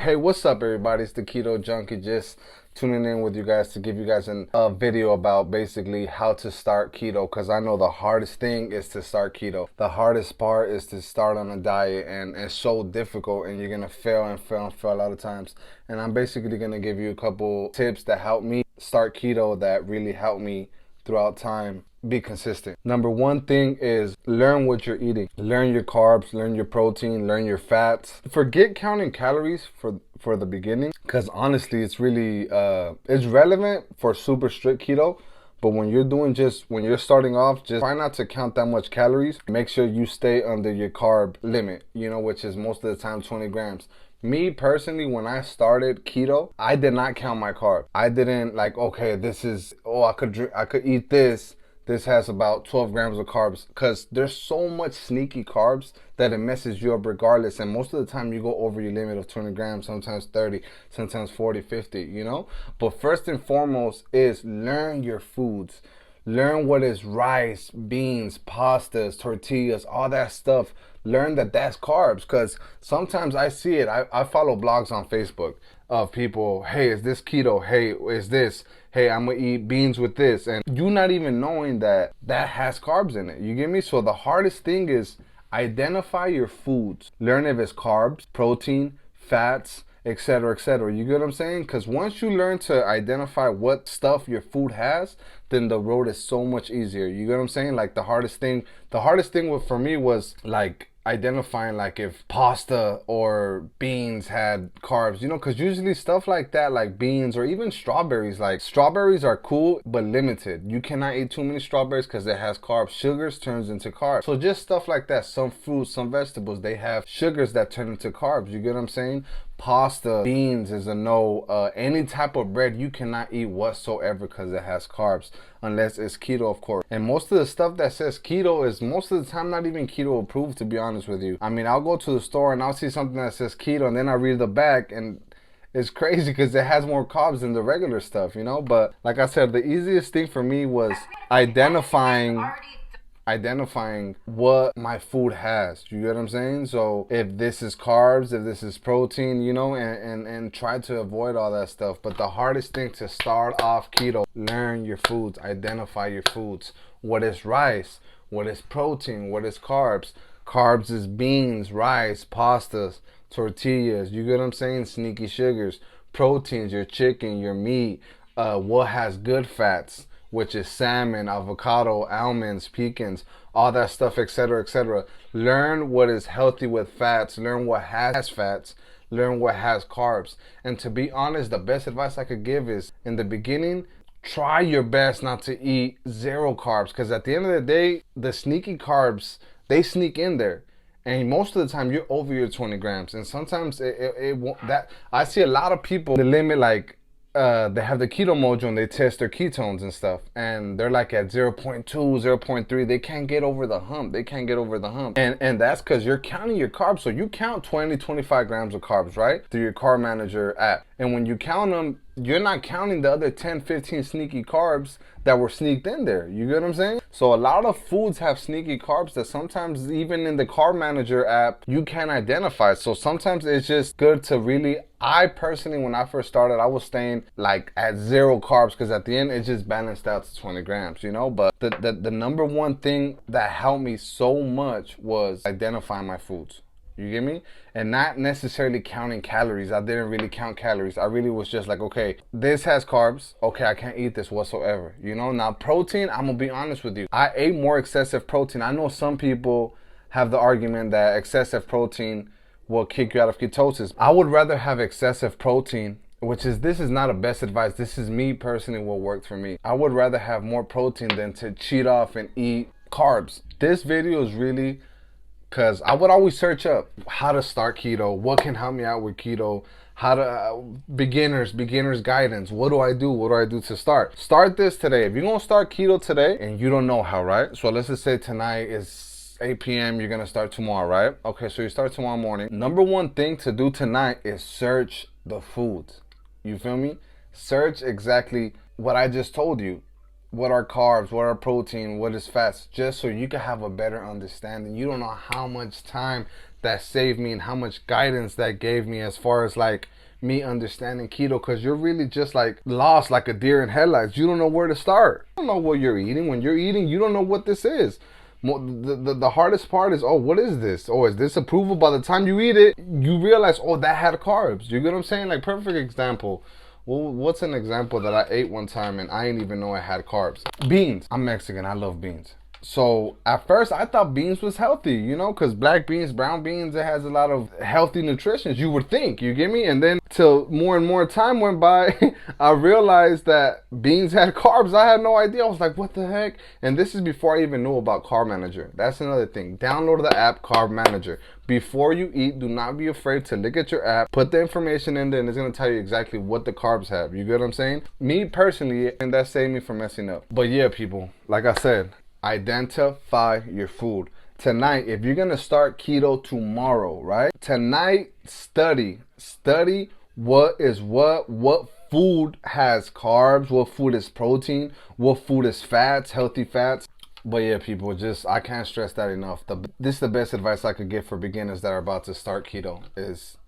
Hey, what's up, everybody? It's the Keto Junkie, just tuning in with you guys to give you guys a video about basically how to start keto, because I know the hardest thing is to start keto. The hardest part is to start on a diet, and it's so difficult, and you're gonna fail and fail and fail a lot of times. And I'm basically gonna give you a couple tips that help me start keto, that really help me throughout time be consistent. Number one thing is learn what you're eating. Learn your carbs, learn your protein, learn your fats. Forget counting calories for the beginning, because honestly it's really it's relevant for super strict keto. But when you're starting off, just try not to count that much calories. Make sure you stay under your carb limit, which is most of the time 20 grams. Me personally, when I started keto, I did not count my carbs. I didn't okay, I could eat this. This has about 12 grams of carbs, because there's so much sneaky carbs that it messes you up regardless. And most of the time you go over your limit of 20 grams, sometimes 30, sometimes 40, 50, But first and foremost is learn your foods. Learn what is rice, beans, pastas, tortillas, all that stuff. Learn that that's carbs, because sometimes I see it. I follow blogs on Facebook of people, hey, is this keto? Hey, is this? Hey, I'm gonna eat beans with this. And you not even knowing that that has carbs in it. You get me? So the hardest thing is identify your foods. Learn if it's carbs, protein, fats, etc., etc. You get what I'm saying? Because once you learn to identify what stuff your food has, then the road is so much easier. You get what I'm saying? Like the hardest thing for me was identifying if pasta or beans had carbs, because usually stuff like that, like beans or even strawberries, strawberries are cool but limited. You cannot eat too many strawberries because it has carbs. Sugars turns into carbs. So just stuff like that. Some fruits, some vegetables, they have sugars that turn into carbs. You get what I'm saying? Pasta, beans is a no. Any type of bread you cannot eat whatsoever because it has carbs, unless it's keto, of course. And most of the stuff that says keto is most of the time not even keto approved, to be honest with you. I mean, I'll go to the store and I'll see something that says keto, and then I read the back, and it's crazy because it has more carbs than the regular stuff, But like I said, the easiest thing for me was identifying what my food has. You get what I'm saying? So if this is carbs, if this is protein, and try to avoid all that stuff. But the hardest thing to start off keto, learn your foods, identify your foods. What is rice? What is protein? What is carbs? Carbs is beans, rice, pastas, tortillas. You get what I'm saying? Sneaky sugars. Proteins, your chicken, your meat. What has good fats, which is salmon, avocado, almonds, pecans, all that stuff, etc., etc. Learn what is healthy with fats. Learn what has fats. Learn what has carbs. And to be honest, the best advice I could give is, in the beginning, try your best not to eat zero carbs, because at the end of the day, the sneaky carbs, they sneak in there. And most of the time you're over your 20 grams. And sometimes it won't, that I see a lot of people, the limit, they have the keto mojo and they test their ketones and stuff, and they're at 0.2, 0.3. They can't get over the hump. And that's because you're counting your carbs. So you count 20, 25 grams of carbs, right, through your carb manager app. And when you count them, you're not counting the other 10, 15 sneaky carbs that were sneaked in there. You get what I'm saying? So a lot of foods have sneaky carbs that sometimes even in the carb manager app you can't identify. So sometimes it's just good to really, I personally, when I first started, I was staying at zero carbs, because at the end it just balanced out to 20 grams, But the number one thing that helped me so much was identifying my foods. You get me? And not necessarily counting calories. I didn't really count calories. I really was just okay, this has carbs. Okay, I can't eat this whatsoever. Now protein, I'm gonna be honest with you. I ate more excessive protein. I know some people have the argument that excessive protein will kick you out of ketosis. I would rather have excessive protein, this is not a best advice. This is me personally, what worked for me. I would rather have more protein than to cheat off and eat carbs. This video is really, because I would always search up how to start keto, what can help me out with keto, how to, beginners guidance. What do I do to start? Start this today. If you're going to start keto today and you don't know how, right? So let's just say tonight is 8 p.m. You're going to start tomorrow, right? Okay, so you start tomorrow morning. Number one thing to do tonight is search the foods. You feel me? Search exactly what I just told you. What are carbs, what are protein, what is fats, just so you can have a better understanding. You don't know how much time that saved me and how much guidance that gave me as far as like me understanding keto, because you're really just like lost like a deer in headlights. You don't know where to start. You don't know what you're eating. When you're eating, you don't know what this is. The hardest part is, oh, what is this? Oh, is this approval? By the time you eat it, you realize, oh, that had carbs. You get what I'm saying? Like, perfect example. Well, what's an example that I ate one time and I didn't even know I had carbs? Beans. I'm Mexican. I love beans. So at first I thought beans was healthy, you know, because black beans, brown beans, it has a lot of healthy nutrition, you would think, you get me? And then till more and more time went by, I realized that beans had carbs. I had no idea. I was like, what the heck? And this is before I even knew about Carb Manager. That's another thing. Download the app Carb Manager. Before you eat, do not be afraid to look at your app, put the information in there, and it's going to tell you exactly what the carbs have. You get what I'm saying? Me personally, and that saved me from messing up. But yeah, people, like I said, identify your food. Tonight, if you're gonna start keto tomorrow, right? Tonight, study what food has carbs, what food is protein, what food is fats, healthy fats. But yeah, people, just, I can't stress that enough. This is the best advice I could give for beginners that are about to start keto, is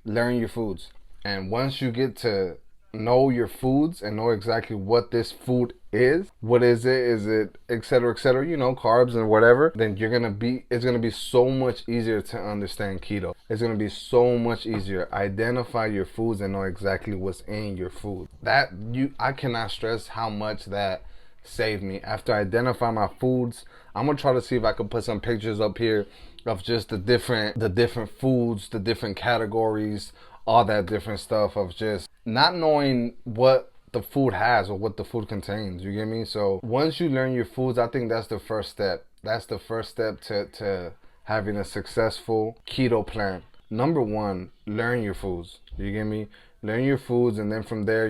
learn your foods. And once you get to know your foods and know exactly what this food is, what is it, etc., you know, carbs and whatever, then it's gonna be so much easier to understand keto. It's gonna be so much easier. Identify your foods and know exactly what's in your food. I cannot stress how much that saved me. After I identify my foods, I'm gonna try to see if I can put some pictures up here of just the different foods, the different categories, all that different stuff of just not knowing what the food has or what the food contains. You get me? So once you learn your foods, I think that's the first step. That's the first step to having a successful keto plan. Number one, learn your foods. You get me? Learn your foods, and then from there,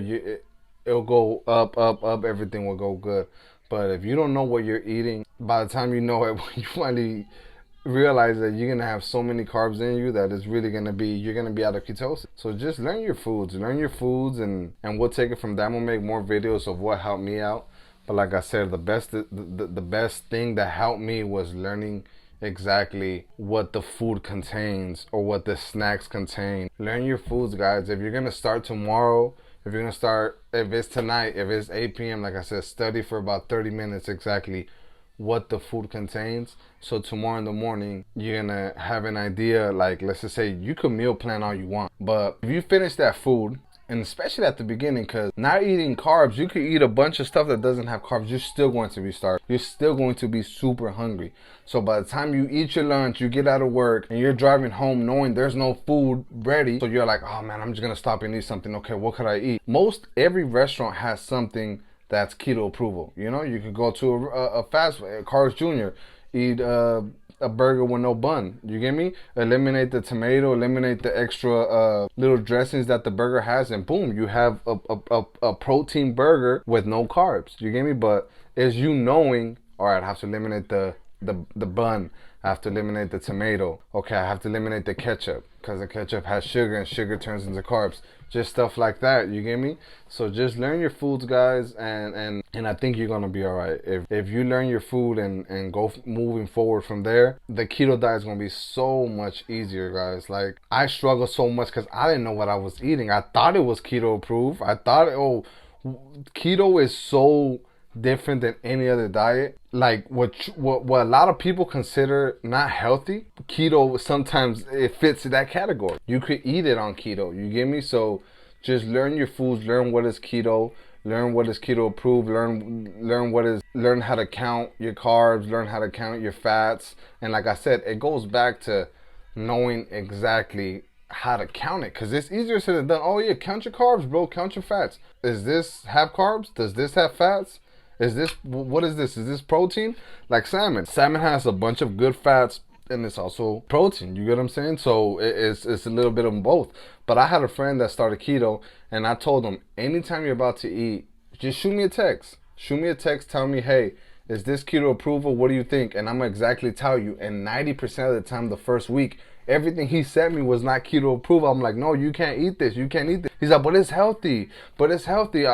it'll go up. Everything will go good. But if you don't know what you're eating, by the time you know it, when you finally realize that you're gonna have so many carbs in you that it's really you're gonna be out of ketosis. So just learn your foods, and we'll take it from there. I'm gonna make more videos of what helped me out. But like I said, the best thing that helped me was learning exactly what the food contains or what the snacks contain. Learn your foods, guys. If you're gonna start tomorrow, if it's tonight, if it's 8 p.m., like I said, study for about 30 minutes exactly what the food contains. So tomorrow in the morning, you're gonna have an idea. Like, let's just say you could meal plan all you want, but if you finish that food, and especially at the beginning, because not eating carbs, you could eat a bunch of stuff that doesn't have carbs, you're still going to be starved. You're still going to be super hungry. So by the time you eat your lunch, you get out of work, and you're driving home knowing there's no food ready, so you're like, oh man, I'm just gonna stop and eat something. Okay, what could I eat? Every restaurant has something that's keto approval. You know, you could go to a fast food, Carl's Jr., eat a burger with no bun. You get me? Eliminate the tomato, eliminate the extra little dressings that the burger has, and boom, you have a protein burger with no carbs. You get me? But it's you knowing, all right, I have to eliminate the bun, I have to eliminate the tomato. Okay, I have to eliminate the ketchup because the ketchup has sugar and sugar turns into carbs. Just stuff like that, you get me? So just learn your foods, guys, and I think you're gonna be all right. If you learn your food and go moving forward from there, the keto diet is gonna be so much easier, guys. Like, I struggled so much because I didn't know what I was eating. I thought it was keto approved. I thought, oh, keto is so different than any other diet. Like what a lot of people consider not healthy, keto sometimes it fits that category. You could eat it on keto, you get me? So just learn your foods, learn what is keto, learn what is keto approved, learn how to count your carbs, learn how to count your fats. And like I said, it goes back to knowing exactly how to count it, because it's easier said than done. Oh yeah, count your carbs, bro, count your fats. Is this have carbs? Does this have fats? What is this? Is this protein? Like salmon. Salmon has a bunch of good fats and it's also protein. You get what I'm saying? So it's a little bit of both. But I had a friend that started keto, and I told him, anytime you're about to eat, just shoot me a text. Shoot me a text, tell me, hey, is this keto approval? What do you think? And I'm gonna exactly tell you. And 90% of the time, the first week, everything he sent me was not keto approval. I'm like, no, you can't eat this. You can't eat this. He's like, but it's healthy. But it's healthy.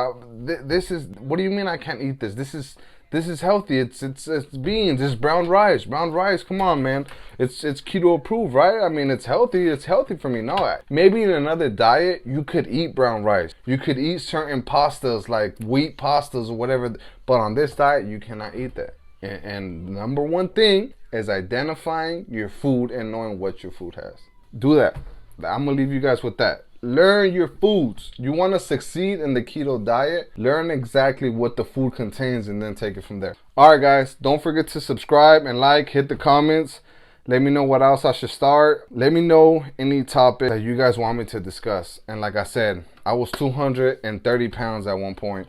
This is, what do you mean I can't eat this? This is healthy. It's beans. It's brown rice. Brown rice. Come on, man. It's keto approved, right? I mean, it's healthy. It's healthy for me. No, maybe in another diet you could eat brown rice. You could eat certain pastas like wheat pastas or whatever. But on this diet, you cannot eat that. And number one thing is identifying your food and knowing what your food has. Do that. I'm gonna leave you guys with that. Learn your foods. You want to succeed in the keto diet, learn exactly what the food contains and then take it from there. Alright guys, don't forget to subscribe and like, hit the comments. Let me know what else I should start. Let me know any topic that you guys want me to discuss. And like I said, I was 230 pounds at one point.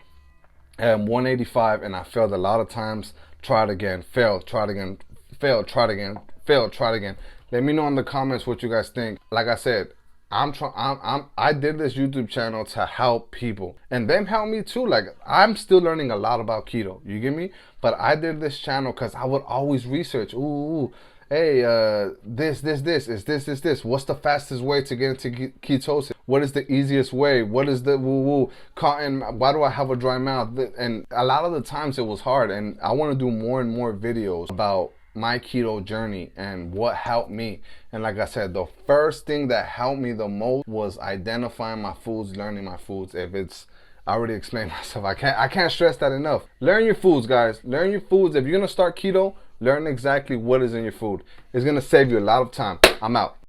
I'm 185 and I failed a lot of times. Tried again, failed, tried again, failed, tried again, failed, tried again. Let me know in the comments what you guys think. Like I said, I did this YouTube channel to help people, and them help me too. Like, I'm still learning a lot about keto. You get me? But I did this channel because I would always research. Hey, this is this. What's the fastest way to get into ketosis? What is the easiest way? What is the cotton? Why do I have a dry mouth? And a lot of the times it was hard, and I want to do more and more videos about my keto journey and what helped me. And like I said, the first thing that helped me the most was identifying my foods, learning my foods. If it's, I already explained myself. I can't stress that enough. Learn your foods, guys. Learn your foods. If you're gonna start keto, learn exactly what is in your food. It's gonna save you a lot of time. I'm out.